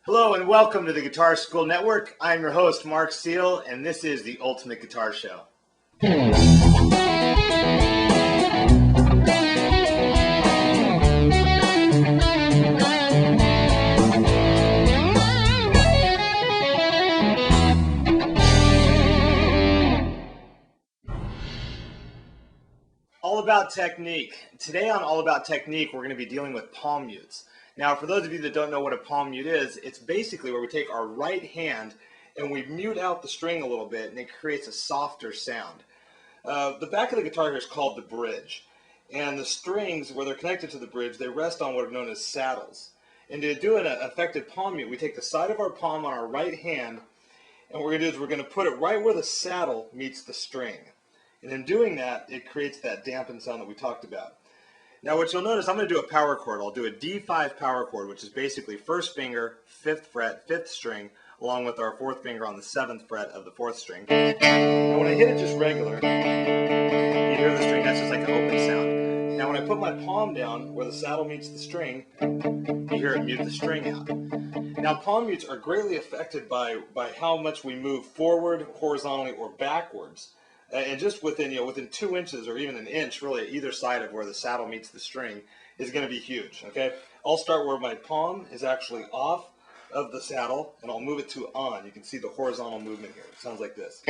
Hello and welcome to the Guitar School Network. I'm your host, Marc, and this is the Ultimate Guitar Show. All About Technique. Today on All About Technique, we're going to be dealing with palm mutes. Now, for those of you that don't know what a palm mute is, it's basically where we take our right hand and we mute out the string a little bit, and it creates a softer sound. The back of the guitar here is called the bridge, and the strings, where they're connected to the bridge, they rest on what are known as saddles. And to do an effective palm mute, we take the side of our palm on our right hand, and what we're going to do is we're going to put it right where the saddle meets the string. And in doing that, it creates that dampened sound that we talked about. Now what you'll notice, I'm going to do a power chord. I'll do a D5 power chord, which is basically first finger, 5th fret, 5th string, along with our 4th finger on the 7th fret of the 4th string. And when I hit it just regular, you hear the string, that's just like an open sound. Now when I put my palm down where the saddle meets the string, you hear it mute the string out. Now palm mutes are greatly affected by how much we move forward, horizontally, or backwards. And just within 2 inches or even an inch, really, either side of where the saddle meets the string is going to be huge. Okay, I'll start where my palm is actually off of the saddle, and I'll move it to on. You can see the horizontal movement here. It sounds like this.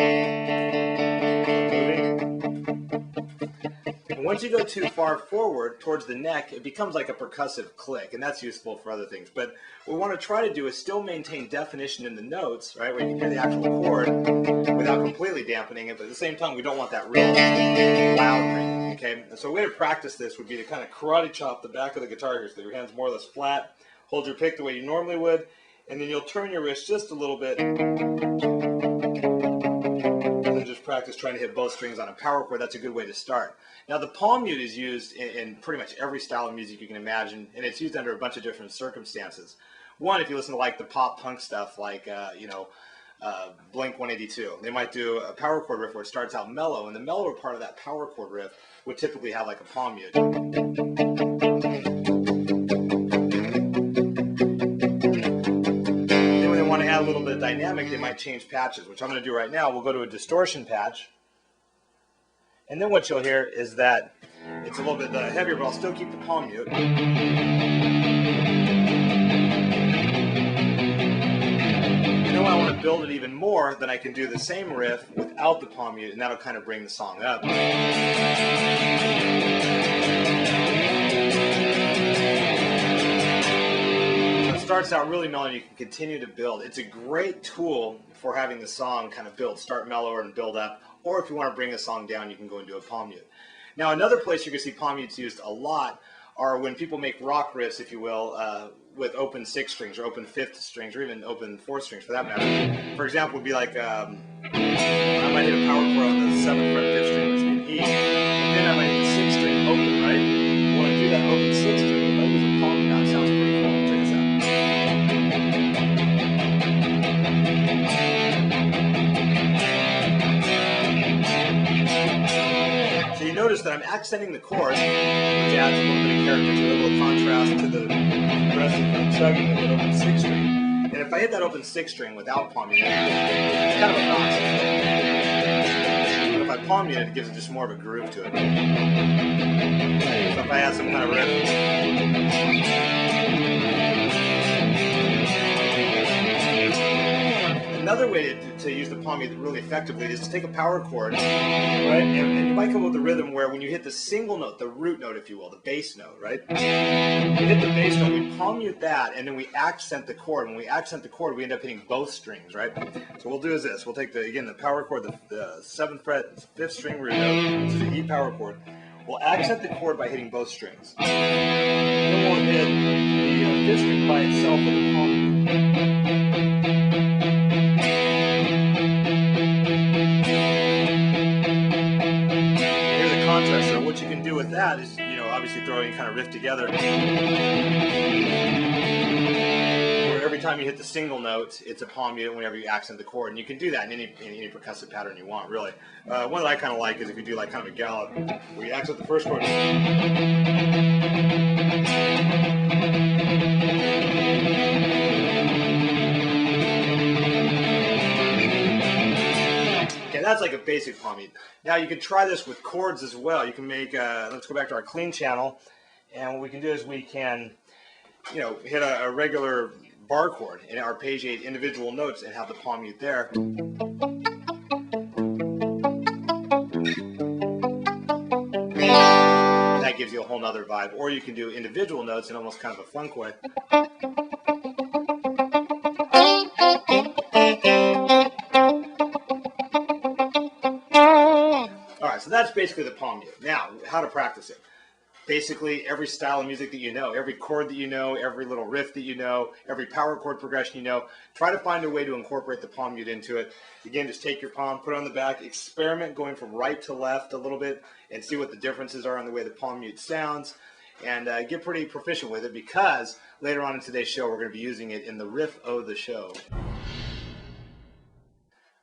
And once you go too far forward towards the neck, it becomes like a percussive click, and that's useful for other things. But what we want to try to do is still maintain definition in the notes, right, where you can hear the actual chord without completely dampening it, but at the same time, we don't want that real loud ring, okay? And so a way to practice this would be to kind of karate chop the back of the guitar here so that your hand's more or less flat, hold your pick the way you normally would, and then you'll turn your wrist just a little bit, and then just practice trying to hit both strings on a power chord. That's a good way to start. Now the palm mute is used in pretty much every style of music you can imagine, and it's used under a bunch of different circumstances. One, if you listen to like the pop punk stuff, like Blink 182, they might do a power chord riff where it starts out mellow, and the mellower part of that power chord riff would typically have like a palm mute. Then when they want to add a little bit of dynamic, they might change patches, which I'm going to do right now. We'll go to a distortion patch, and then what you'll hear is that it's a little bit heavier, but I'll still keep the palm mute. And then when I want to build it even more, then I can do the same riff without the palm mute, and that'll kind of bring the song up. So it starts out really mellow, and you can continue to build. It's a great tool for having the song kind of start mellower and build up, or if you want to bring a song down, you can go into a palm mute. Now another place you're going to see palm mutes used a lot are when people make rock riffs, if you will, with open 6th strings or open 5th strings or even open 4th strings for that matter. For example, would be like I might hit a power chord on the 7th fret 5th string, which would be E, and then I might hit the 6th string open, right? When I do that open 6th string, if I use a palm mute, it sounds pretty cool. Check this out. So you notice that I'm accenting the chord, which adds a little bit of character to it, a little contrast to the progressive chugging of the open 6th string. And if I hit that open 6th string without palm mute, it's kind of a nonsense. But if I palm mute it gives it just more of a groove to it. So if I add some kind of riff. Another way to use the palm mute really effectively is to take a power chord, right? And you might come up with a rhythm where when you hit the single note, the root note, if you will, the bass note, right? You hit the bass note, we palm mute that, and then we accent the chord. When we accent the chord, we end up hitting both strings, right? So what we'll do is this. We'll take, the power chord, the 7th fret, 5th string root note, which is the E power chord. We'll accent the chord by hitting both strings. Then we'll hit the 5th string by itself with a palm mute. So what you can do with that is, obviously throw any kind of riff together. Where every time you hit the single note, it's a palm mute whenever you accent the chord. And you can do that in any percussive pattern you want, really. One that I kind of like is if you do like kind of a gallop, where you accent the first chord. that's like a basic palm mute. Now you can try this with chords as well. You can make, let's go back to our clean channel, and what we can do is we can, hit a regular bar chord in our page 8 individual notes and have the palm mute there. That gives you a whole nother vibe. Or you can do individual notes in almost kind of a funk way. Alright, so that's basically the palm mute. Now, how to practice it. Basically, every style of music that you know, every chord that you know, every little riff that you know, every power chord progression you know, try to find a way to incorporate the palm mute into it. Again, just take your palm, put it on the back, experiment going from right to left a little bit, and see what the differences are in the way the palm mute sounds, and get pretty proficient with it, because later on in today's show, we're going to be using it in the riff of the show.